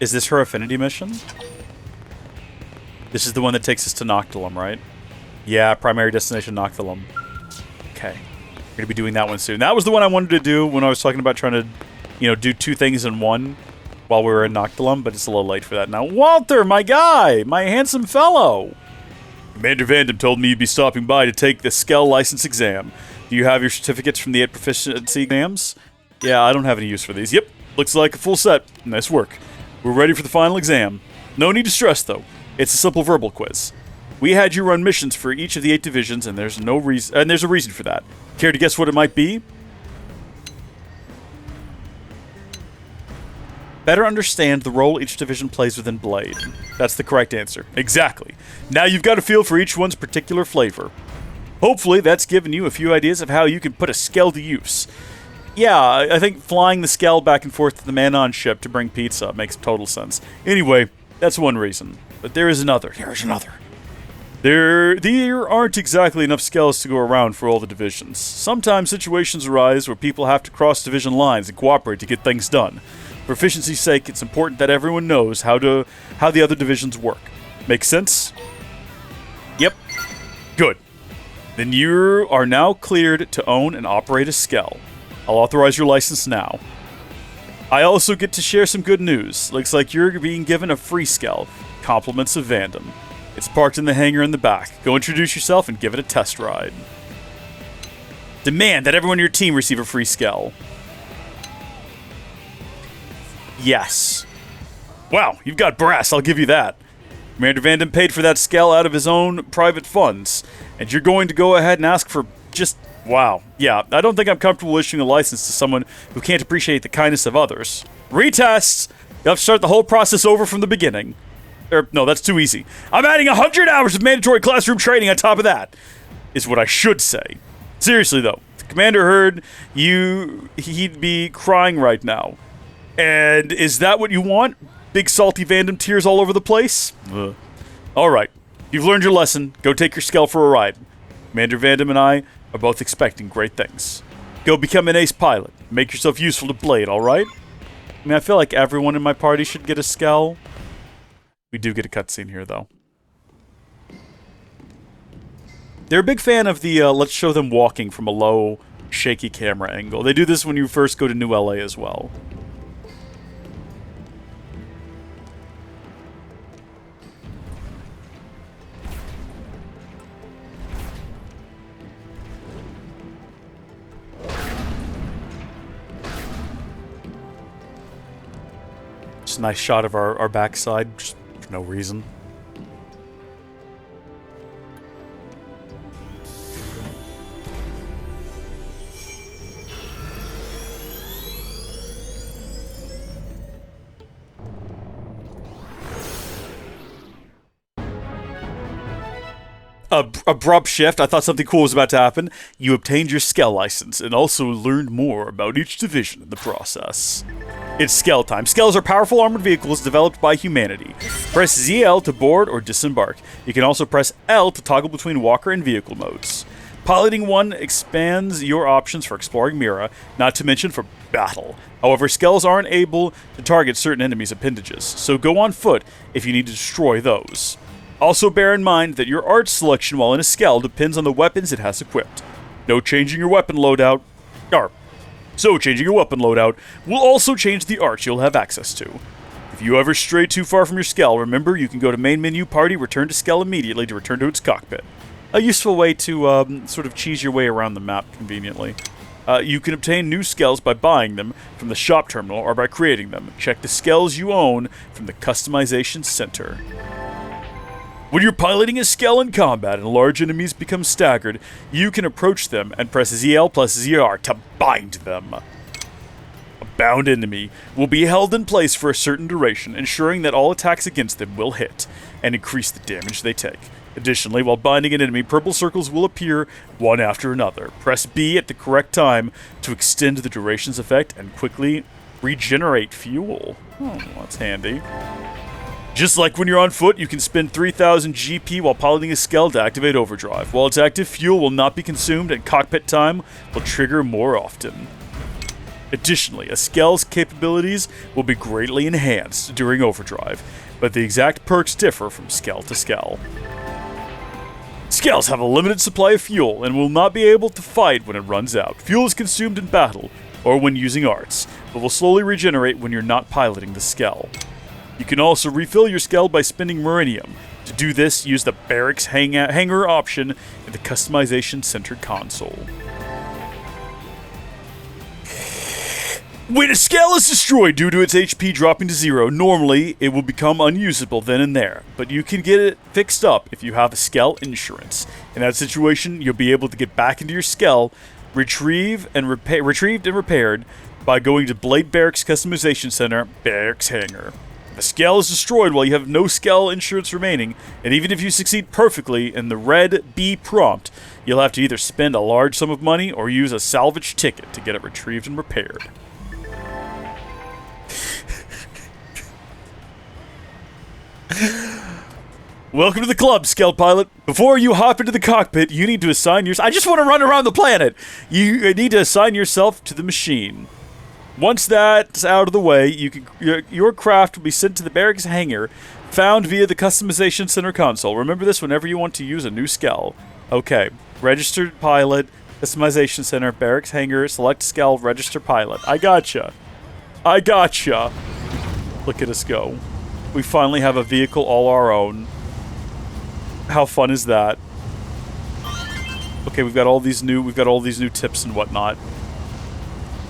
Is this her affinity mission? This is the one that takes us to Noctilum, right? Yeah, primary destination Noctilum. Okay. We're going to be doing that one soon. That was the one I wanted to do when I was talking about trying to, you know, do 2 things in one while we were in Noctilum, but it's a little late for that now. Walter, my guy! My handsome fellow! Commander Vandam told me you'd be stopping by to take the Skell license exam. Do you have your certificates from the 8 Proficiency Exams? Yeah, I don't have any use for these. Yep, looks like a full set. Nice work. We're ready for the final exam. No need to stress, though. It's a simple verbal quiz. We had you run missions for each of the 8 divisions, and there's a reason for that. Care to guess what it might be? Better understand the role each division plays within Blade. That's the correct answer. Exactly. Now you've got a feel for each one's particular flavor. Hopefully that's given you a few ideas of how you can put a Skell to use. Yeah, I think flying the Skell back and forth to the Manon ship to bring pizza makes total sense. Anyway, that's one reason. But there is another. There's another. There aren't exactly enough Skells to go around for all the divisions. Sometimes situations arise where people have to cross division lines and cooperate to get things done. For efficiency's sake, it's important that everyone knows how the other divisions work. Make sense? Yep. Good. Then you are now cleared to own and operate a Skell. I'll authorize your license now. I also get to share some good news. Looks like you're being given a free Skell. Compliments of Vandam. It's parked in the hangar in the back. Go introduce yourself and give it a test ride. Demand that everyone on your team receive a free Skell. Yes. Wow, you've got brass, I'll give you that. Commander Vandam paid for that Skell out of his own private funds, and you're going to go ahead and ask for just... Wow. Yeah, I don't think I'm comfortable issuing a license to someone who can't appreciate the kindness of others. Retests! You'll have to start the whole process over from the beginning. No, that's too easy. I'm adding 100 hours of mandatory classroom training on top of that, is what I should say. Seriously, though, if the commander heard he'd be crying right now. And is that what you want? Big salty Vandam tears all over the place? Alright, you've learned your lesson. Go take your Skell for a ride. Commander Vandam and I are both expecting great things. Go become an ace pilot. Make yourself useful to Blade, alright? I mean, I feel like everyone in my party should get a Skell. We do get a cutscene here, though. They're a big fan of the, let's show them walking from a low, shaky camera angle. They do this when you first go to New LA as well. Just a nice shot of our backside, just for no reason. Abrupt shift. I thought something cool was about to happen. You obtained your Skell license and also learned more about each division in the process. It's Skell time. Skells are powerful armored vehicles developed by humanity. Press ZL to board or disembark. You can also press L to toggle between walker and vehicle modes. Piloting one expands your options for exploring Mira, not to mention for battle. However, Skells aren't able to target certain enemies' appendages, so go on foot if you need to destroy those. Also bear in mind that your art selection while in a Skell depends on the weapons it has equipped. No changing your weapon loadout. Changing your weapon loadout will also change the art you'll have access to. If you ever stray too far from your Skell, remember you can go to main menu party, return to Skell immediately to return to its cockpit. A useful way to sort of cheese your way around the map conveniently. You can obtain new Skells by buying them from the shop terminal or by creating them. Check the Skells you own from the Customization Center. When you're piloting a Skell in combat and large enemies become staggered, you can approach them and press ZL plus ZR to bind them. A bound enemy will be held in place for a certain duration, ensuring that all attacks against them will hit and increase the damage they take. Additionally, while binding an enemy, purple circles will appear one after another. Press B at the correct time to extend the duration's effect and quickly regenerate fuel. That's handy. Just like when you're on foot, you can spend 3,000 GP while piloting a Skell to activate overdrive. While it's active, fuel will not be consumed and cockpit time will trigger more often. Additionally, a Skell's capabilities will be greatly enhanced during overdrive, but the exact perks differ from Skell to Skell. Skells have a limited supply of fuel and will not be able to fight when it runs out. Fuel is consumed in battle or when using arts, but will slowly regenerate when you're not piloting the Skell. You can also refill your Skell by spending Meridium. To do this, use the Barracks Hanger option in the Customization Center console. When a Skell is destroyed due to its HP dropping to 0, normally it will become unusable then and there, but you can get it fixed up if you have a Skell insurance. In that situation, you'll be able to get back into your Skell, retrieved and repaired by going to Blade Barracks Customization Center, Barracks Hanger. If a Skell is destroyed while you have no Skell insurance remaining, and even if you succeed perfectly in the red B prompt, you'll have to either spend a large sum of money or use a salvage ticket to get it retrieved and repaired. Welcome to the club, Skell pilot. Before you hop into the cockpit, you need to assign I just want to run around the planet! You need to assign yourself to the machine. Once that's out of the way, your craft will be sent to the Barracks Hangar, found via the Customization Center console. Remember this whenever you want to use a new Skell. Okay, registered pilot, Customization Center, Barracks Hangar, select Skell, register pilot. I gotcha. Look at us go. We finally have a vehicle all our own. How fun is that? Okay, we've got all these new tips and whatnot.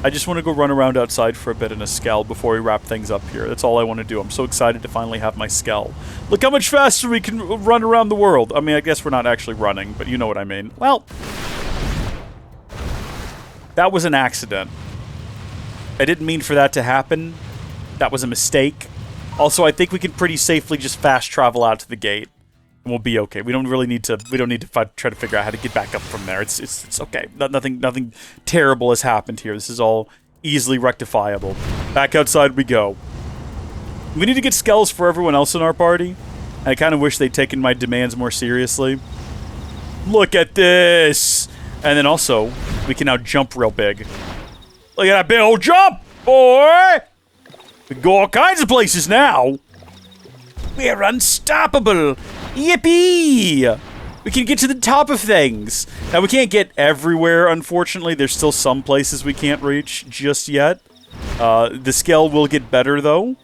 I just want to go run around outside for a bit in a Skell before we wrap things up here. That's all I want to do. I'm so excited to finally have my Skell. Look how much faster we can run around the world. I mean, I guess we're not actually running, but you know what I mean. Well, that was an accident. I didn't mean for that to happen. That was a mistake. Also, I think we can pretty safely just fast travel out to the gate. And we'll be okay. We don't need to try to figure out how to get back up from there. It's okay. Nothing terrible has happened here. This is all easily rectifiable. Back outside we go. We need to get Skells for everyone else in our party. And I kind of wish they'd taken my demands more seriously. Look at this! And then also, we can now jump real big. Look at that big old jump, boy! We can go all kinds of places now. We're unstoppable. Yippee! We can get to the top of things. Now, we can't get everywhere, unfortunately. There's still some places we can't reach just yet. The Skell will get better, though,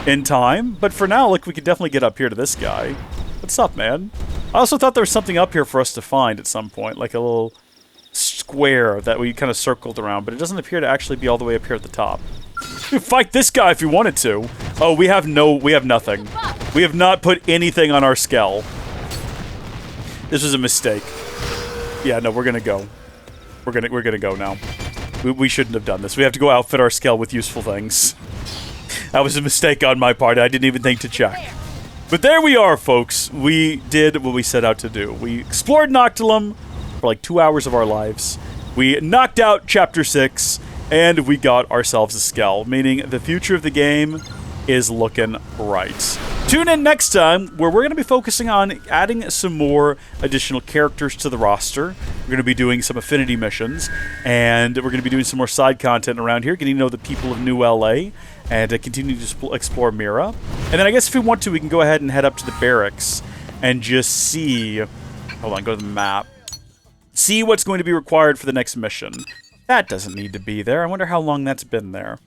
in time. But for now, look, we could definitely get up here to this guy. What's up, man? I also thought there was something up here for us to find at some point, like a little square that we kind of circled around, but it doesn't appear to actually be all the way up here at the top. We could fight this guy if we wanted to. Oh, we have nothing. We have not put anything on our Skell. This was a mistake. Yeah, no, we're gonna go. We're gonna go now. We shouldn't have done this. We have to go outfit our Skell with useful things. That was a mistake on my part. I didn't even think to check. But there we are, folks. We did what we set out to do. We explored Noctilum for like 2 hours of our lives. We knocked out Chapter 6, and we got ourselves a Skell, meaning the future of the game is looking bright. Tune in next time, where we're going to be focusing on adding some more additional characters to the roster. We're going to be doing some affinity missions, and we're going to be doing some more side content around here, getting to know the people of New LA, and continue to explore Mira. And then I guess if we want to, we can go ahead and head up to the barracks and just see... Hold on, go to the map. See what's going to be required for the next mission. That doesn't need to be there. I wonder how long that's been there.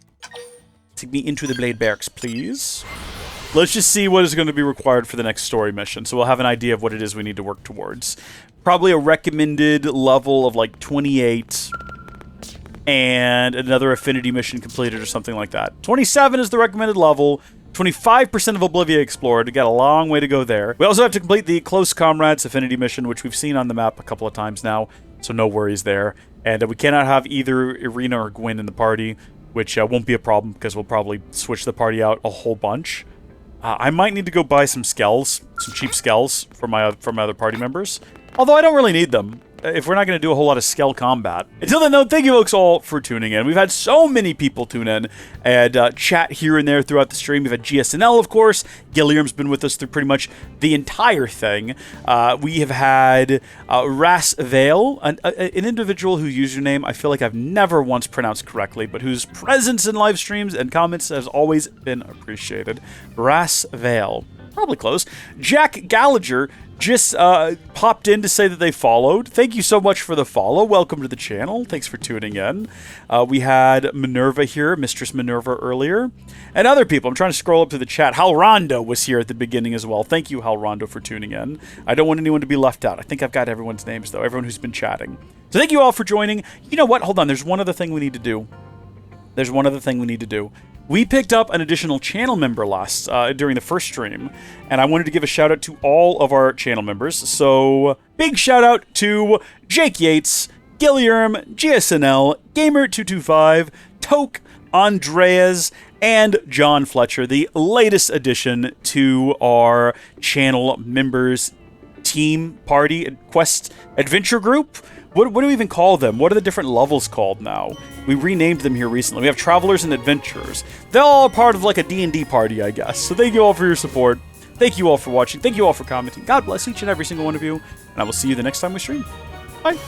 Take me into the Blade Barracks, please. Let's just see what is going to be required for the next story mission, so we'll have an idea of what it is we need to work towards. Probably a recommended level of like 28, and another affinity mission completed or something like that. 27 is the recommended level, 25% of Oblivia explored. We got a long way to go there. We also have to complete the Close Comrades Affinity mission, which we've seen on the map a couple of times now, so no worries there. And we cannot have either Irina or Gwyn in the party, which won't be a problem because we'll probably switch the party out a whole bunch. I might need to go buy some Skells, some cheap Skells from my other party members. Although I don't really need them, if we're not going to do a whole lot of Skell combat. Until then, though, thank you folks all for tuning in. We've had so many people tune in and chat here and there throughout the stream. We've had GSNL, of course. Gilliam's been with us through pretty much the entire thing. We have had Ras Vale, an individual whose username I feel like I've never once pronounced correctly, but whose presence in live streams and comments has always been appreciated. Ras Vale. Probably close. Jack Gallagher just popped in to say that they followed. Thank you so much for the follow. Welcome to the channel. Thanks for tuning in. We had Minerva here, Mistress Minerva earlier, and other people. I'm trying to scroll up to the chat. Hal Rondo was here at the beginning as well. Thank you, Hal Rondo, for tuning in. I don't want anyone to be left out. I think I've got everyone's names, though, everyone who's been chatting. So thank you all for joining. You know what? Hold on. There's one other thing we need to do. We picked up an additional channel member during the first stream, and I wanted to give a shout out to all of our channel members. So, big shout out to Jake Yates, Gilliam, GSNL, Gamer225, Toke, Andreas, and John Fletcher, the latest addition to our channel members team party quest adventure group. What do we even call them? What are the different levels called now? We renamed them here recently. We have Travelers and Adventurers. They're all part of like a D&D party, I guess. So thank you all for your support. Thank you all for watching. Thank you all for commenting. God bless each and every single one of you. And I will see you the next time we stream. Bye.